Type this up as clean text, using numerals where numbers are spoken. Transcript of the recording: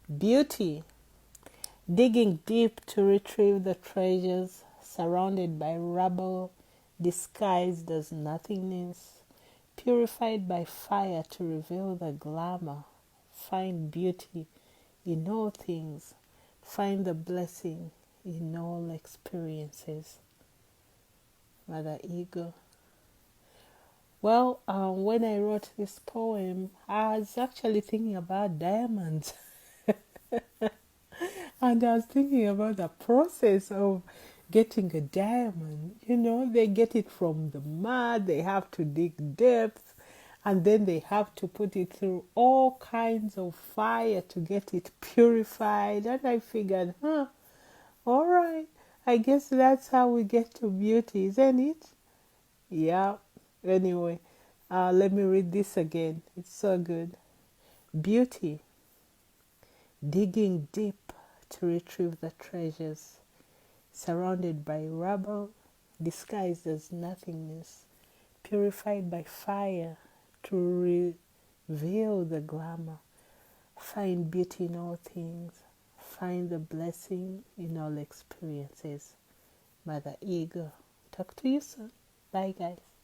Beauty. Digging deep to retrieve the treasures, surrounded by rubble, disguised as nothingness, purified by fire to reveal the glamour. Find beauty in all things. Find the blessing in all experiences. Mother Ego. Well, when I wrote this poem, I was actually thinking about diamonds. And I was thinking about the process of getting a diamond. You know, they get it from the mud, they have to dig depth, and then they have to put it through all kinds of fire to get it purified. And I figured, all right, I guess that's how we get to beauty, isn't it? Yeah. Anyway, let me read this again. It's so good. Beauty. Digging deep to retrieve the treasures, surrounded by rubble, disguised as nothingness, purified by fire to reveal the glamour. Find beauty in all things. Find the blessing in all experiences. Mother Ego. Talk to you soon. Bye, guys.